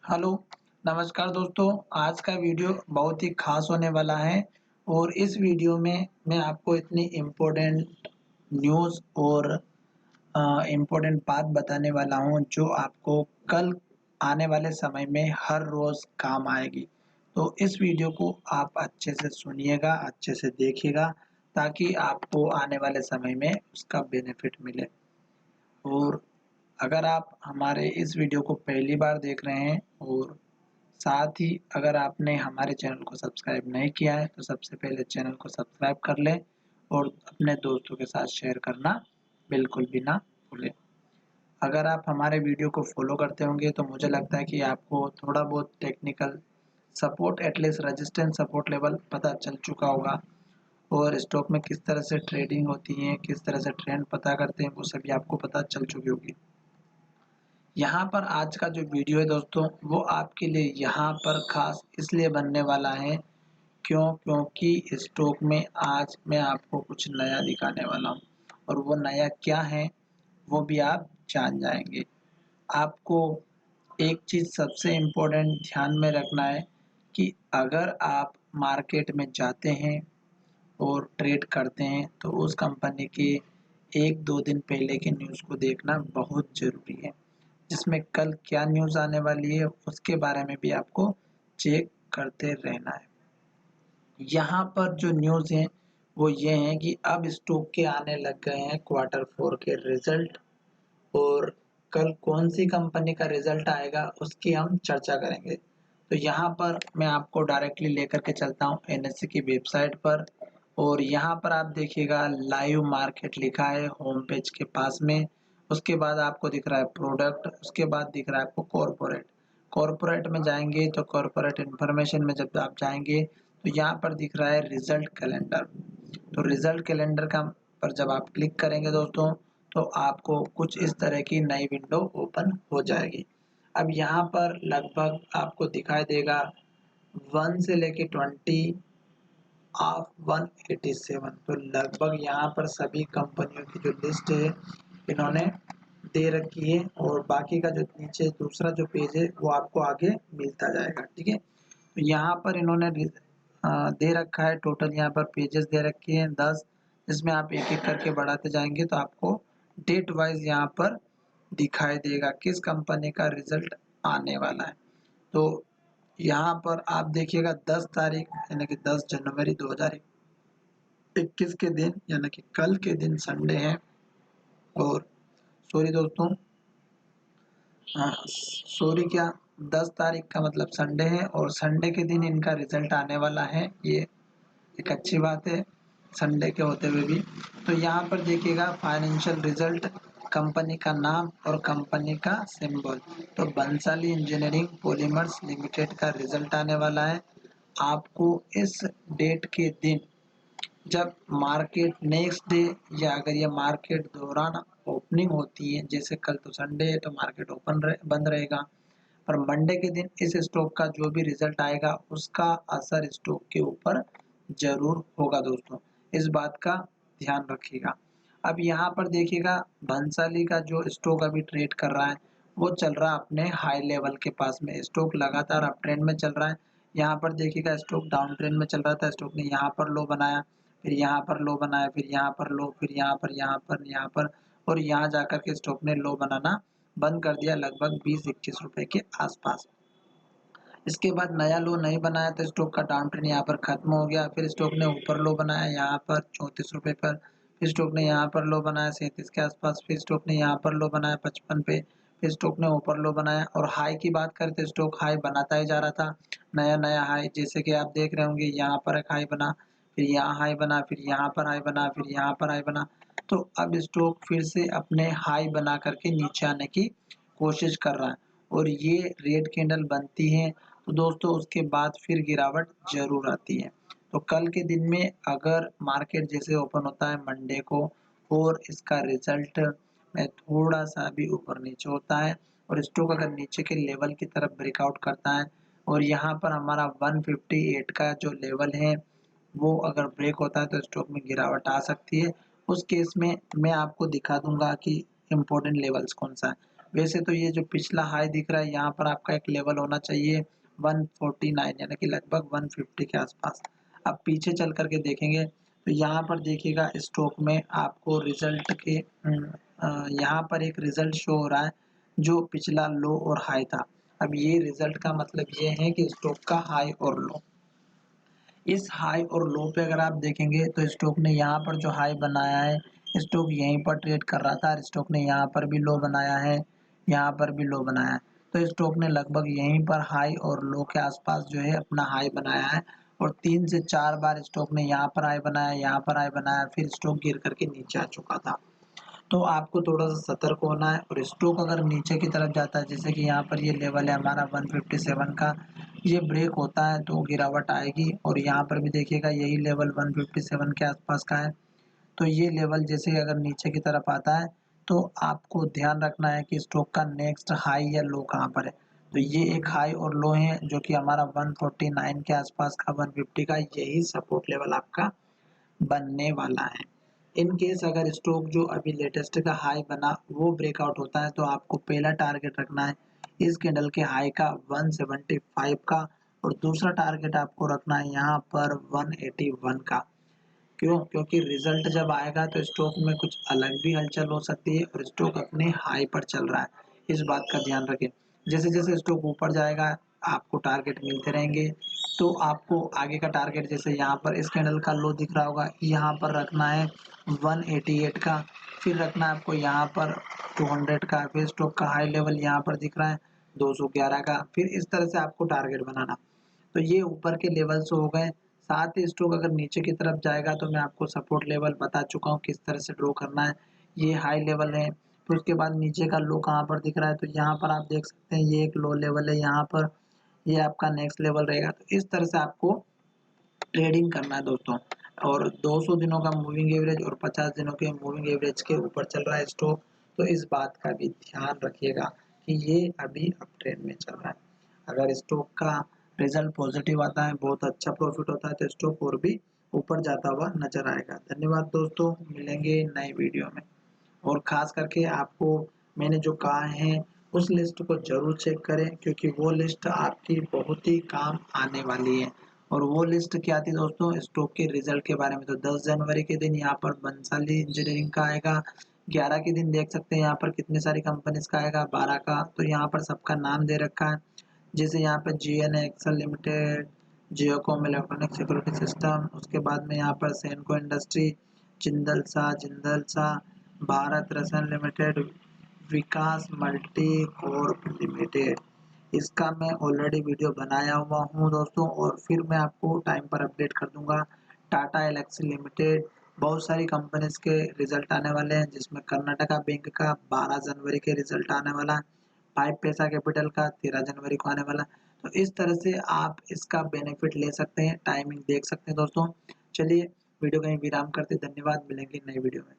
Hello, नमस्कार दोस्तों। आज का वीडियो बहुत ही ख़ास होने वाला है और इस वीडियो में मैं आपको इतनी इम्पोर्टेंट न्यूज़ और इम्पोर्टेंट बात बताने वाला हूँ जो आपको कल आने वाले समय में हर रोज़ काम आएगी। तो इस वीडियो को आप अच्छे से सुनिएगा, अच्छे से देखिएगा ताकि आपको आने वाले समय में उसका बेनिफिट मिले। और अगर आप हमारे इस वीडियो को पहली बार देख रहे हैं और साथ ही अगर आपने हमारे चैनल को सब्सक्राइब नहीं किया है, तो सबसे पहले चैनल को सब्सक्राइब कर लें और अपने दोस्तों के साथ शेयर करना बिल्कुल भी ना भूलें। अगर आप हमारे वीडियो को फॉलो करते होंगे, तो मुझे लगता है कि आपको थोड़ा बहुत technical support at least resistance support level पता चल चुका होगा और स्टॉक में किस तरह से ट्रेडिंग होती है, किस तरह से ट्रेंड पता करते हैं, वो सभी आपको पता चल चुकी होगी। यहाँ पर आज का जो वीडियो है दोस्तों, वो आपके लिए यहाँ पर ख़ास इसलिए बनने वाला है क्योंकि स्टॉक में आज मैं आपको कुछ नया दिखाने वाला हूँ और वो नया क्या है, वो भी आप जान जाएँगे। आपको एक चीज़ सबसे इम्पोर्टेंट ध्यान में रखना है कि अगर आप मार्केट में जाते हैं और ट्रेड करते हैं, तो उस कंपनी के 1-2 दिन पहले की न्यूज़ को देखना बहुत ज़रूरी है। जिसमें कल क्या न्यूज़ आने वाली है, उसके बारे में भी आपको चेक करते रहना है। यहाँ पर जो न्यूज़ है, वो ये है कि अब स्टॉक के आने लग गए हैं क्वार्टर 4 के रिज़ल्ट और कल कौन-सी कंपनी का रिज़ल्ट आएगा, उसकी हम चर्चा करेंगे। तो यहाँ पर मैं आपको डायरेक्टली लेकर के चलता हूँ एनएसई की वेबसाइट पर और यहाँ पर आप देखिएगा लाइव मार्केट लिखा है होम पेज के पास में। उसके बाद आपको दिख रहा है प्रोडक्ट, उसके बाद दिख रहा है आपको कॉर्पोरेट। कॉर्पोरेट में जाएँगे तो कॉर्पोरेट इन्फॉर्मेशन में जब आप जाएँगे तो यहाँ पर दिख रहा है रिज़ल्ट कैलेंडर। तो रिज़ल्ट कैलेंडर का पर जब आप क्लिक करेंगे दोस्तों, तो आपको कुछ इस तरह की नई विंडो ओपन हो जाएगी। अब यहाँ पर लगभग आपको दिखाई देगा 1 से लेके 20 ऑफ 187, तो लगभग यहाँ पर सभी कंपनियों की जो लिस्ट है इन्होंने दे रखी है और बाकी का जो नीचे दूसरा जो पेज है वो आपको आगे मिलता जाएगा, ठीक है। तो यहाँ पर इन्होंने दे रखा है टोटल, यहाँ पर पेजेस दे रखे हैं 10, जिसमें आप एक-एक करके बढ़ाते जाएँगे तो आपको डेट वाइज़ यहाँ पर दिखाई देगा किस कंपनी का रिज़ल्ट आने वाला है। तो यहाँ पर आप देखिएगा 10 तारीख यानी कि 10 जनवरी 2021 के दिन यानी कि कल के दिन संडे है और सॉरी दोस्तों, सॉरी क्या 10 तारीख का मतलब संडे है और संडे के दिन इनका रिज़ल्ट आने वाला है। ये एक अच्छी बात है संडे के होते हुए भी। तो यहाँ पर देखिएगा फाइनेंशियल रिज़ल्ट, कंपनी का नाम और कंपनी का सिंबल। तो बंसाली इंजीनियरिंग पॉलीमर्स लिमिटेड का रिज़ल्ट आने वाला है। आपको इस डेट के दिन जब मार्केट नेक्स्ट डे या अगर ये मार्केट दौरान ओपनिंग होती है, जैसे कल तो संडे है तो मार्केट बंद रहेगा, पर मंडे के दिन इस स्टॉक का जो भी रिजल्ट आएगा उसका असर स्टॉक के ऊपर जरूर होगा दोस्तों, इस बात का ध्यान रखिएगा। अब यहाँ पर देखिएगा भंसाली का जो स्टॉक अभी ट्रेड कर रहा है वो चल रहा है अपने हाई लेवल के पास में। स्टॉक लगातार अप ट्रेंड में चल रहा है। यहाँ पर देखिएगा स्टॉक डाउन ट्रेंड में चल रहा था, स्टॉक ने यहाँ पर लो बनाया, फिर यहाँ पर लो बनाया, फिर यहाँ पर लो, फिर यहाँ पर और यहाँ जाकर के स्टॉक ने लो बनाना बंद कर दिया लगभग 20-21 रुपए के आसपास। इसके बाद नया लो नहीं बनाया तो स्टॉक का डाउन ट्रेंड यहाँ पर खत्म हो गया। फिर स्टॉक ने ऊपर लो बनाया यहाँ पर 34 रुपए पर, फिर स्टॉक ने यहाँ पर लो बनाया 37 के आसपास, फिर स्टॉक ने यहाँ पर लो बनाया 55 पे, फिर स्टॉक ने ऊपर लो बनाया और हाई की बात करें तो स्टॉक हाई बनाता ही जा रहा था, नया नया हाई, जैसे कि आप देख रहे होंगे यहाँ पर एक हाई बना, फिर यहाँ हाई बना, फिर यहाँ पर हाई बना, फिर यहाँ पर हाई बना। तो अब स्टॉक फिर से अपने हाई बना करके नीचे आने की कोशिश कर रहा है और ये रेड कैंडल बनती है तो दोस्तों उसके बाद फिर गिरावट ज़रूर आती है। तो कल के दिन में अगर मार्केट जैसे ओपन होता है मंडे को और इसका रिज़ल्ट में थोड़ा-सा भी ऊपर-नीचे होता है और स्टॉक अगर नीचे के लेवल की तरफ ब्रेकआउट करता है और यहाँ पर हमारा 158 का जो लेवल है, वो अगर ब्रेक होता है तो स्टॉक में गिरावट आ सकती है। उस केस में मैं आपको दिखा दूँगा कि इम्पोर्टेंट लेवल्स कौन-सा है। वैसे तो ये जो पिछला हाई दिख रहा है यहाँ पर आपका एक लेवल होना चाहिए 149 यानी कि लगभग 150 के आसपास। अब पीछे चल करके देखेंगे तो यहाँ पर देखिएगा स्टॉक में आपको रिजल्ट के यहाँ पर एक रिजल्ट शो हो रहा है जो पिछला लो और हाई था। अब ये रिजल्ट का मतलब ये है कि स्टॉक का हाई और लो, इस हाई और लो पे अगर आप देखेंगे तो स्टॉक ने यहाँ पर जो हाई बनाया है, स्टॉक यहीं पर ट्रेड कर रहा था और स्टॉक ने यहाँ पर भी लो बनाया है, यहाँ पर भी लो बनाया है। तो स्टॉक ने लगभग यहीं पर हाई और लो के आसपास जो है अपना हाई बनाया है और 3 से 4 बार स्टॉक ने यहाँ पर हाई बनाया, यहाँ पर हाई बनाया, फिर स्टॉक गिर करके नीचे आ चुका था। तो आपको थोड़ा-सा सतर्क होना है और स्टॉक अगर नीचे की तरफ जाता है, जैसे कि यहाँ पर ये लेवल है हमारा 157 का, ये ब्रेक होता है तो गिरावट आएगी और यहाँ पर भी देखिएगा यही लेवल 157 के आसपास का है। तो ये लेवल जैसे अगर नीचे की तरफ आता है, तो आपको ध्यान रखना है कि स्टॉक का नेक्स्ट हाई या लो कहाँ पर है। तो ये एक हाई और लो है जो कि हमारा 149 के आसपास का 150 का यही सपोर्ट लेवल आपका बनने वाला है। इन केस अगर स्टॉक जो अभी लेटेस्ट का हाई बना वो ब्रेकआउट होता है तो आपको पहला टारगेट रखना है इस कैंडल के हाई का 175 का और दूसरा टारगेट आपको रखना है यहाँ पर 181 का। क्यों? क्योंकि रिजल्ट जब आएगा तो स्टॉक में कुछ अलग भी हलचल हो सकती है और स्टॉक अपने हाई पर चल रहा है, इस बात का ध्यान रखें। जैसे-जैसे स्टॉक ऊपर जाएगा आपको टारगेट मिलते रहेंगे, तो आपको आगे का टारगेट जैसे यहाँ पर इस कैंडल का लो दिख रहा होगा, यहाँ पर रखना है 188 का, फिर रखना है आपको यहाँ पर 200 का, फिर स्टॉक का हाई लेवल यहाँ पर दिख रहा है 211 का, फिर इस तरह से आपको टारगेट बनाना। तो ये ऊपर के लेवल्स हो गए। साथ ही स्टॉक अगर नीचे की तरफ जाएगा तो मैं आपको सपोर्ट लेवल बता चुका हूँ किस तरह से ड्रॉ करना है। ये हाई लेवल है, फिर उसके बाद नीचे का लो कहाँ पर दिख रहा है तो यहाँ पर आप देख सकते हैं ये एक लो लेवल है यहाँ पर, ये आपका नेक्स्ट लेवल रहेगा। तो इस तरह से आपको ट्रेडिंग करना है दोस्तों। और 200 दिनों का मूविंग एवरेज और 50 दिनों के मूविंग एवरेज के ऊपर चल रहा है स्टॉक, तो इस बात का भी ध्यान रखिएगा कि ये अभी अप ट्रेंड में चल रहा है। अगर स्टॉक का रिजल्ट पॉजिटिव आता है, बहुत अच्छा प्रॉफिट होता है तो स्टॉक और भी ऊपर जाता हुआ नजर आएगा। धन्यवाद दोस्तों, मिलेंगे नए वीडियो में। और ख़ास करके आपको मैंने जो कहा है उस लिस्ट को ज़रूर चेक करें क्योंकि वो लिस्ट आपकी बहुत ही काम आने वाली है। और वो लिस्ट क्या थी दोस्तों, स्टॉक के रिजल्ट के बारे में। तो 10 जनवरी के दिन यहाँ पर बंसाली इंजीनियरिंग का आएगा, 11 के दिन देख सकते हैं यहाँ पर कितनी सारी कंपनीज का आएगा, 12 का तो यहाँ पर सबका नाम दे रखा है। जैसे यहाँ पर GN Excel limited, Geocom electronic security system, उसके बाद में यहाँ पर सेनको इंडस्ट्री, जिंदल सा, भारत रसायन लिमिटेड, विकास मल्टी कॉर्प लिमिटेड। इसका मैं ऑलरेडी वीडियो बनाया हुआ हूँ दोस्तों और फिर मैं आपको टाइम पर अपडेट कर दूंगा। टाटा एल्क्सी लिमिटेड, बहुत सारी कंपनीज के रिजल्ट आने वाले हैं जिसमें कर्नाटका बैंक का 12 जनवरी के रिजल्ट आने वाला है, 5 पैसा कैपिटल का 13 जनवरी को आने वाला है। तो इस तरह से आप इसका बेनिफिट ले सकते हैं, टाइमिंग देख सकते हैं दोस्तों। चलिए वीडियो कहीं विराम करते, धन्यवाद, मिलेंगे नई वीडियो में।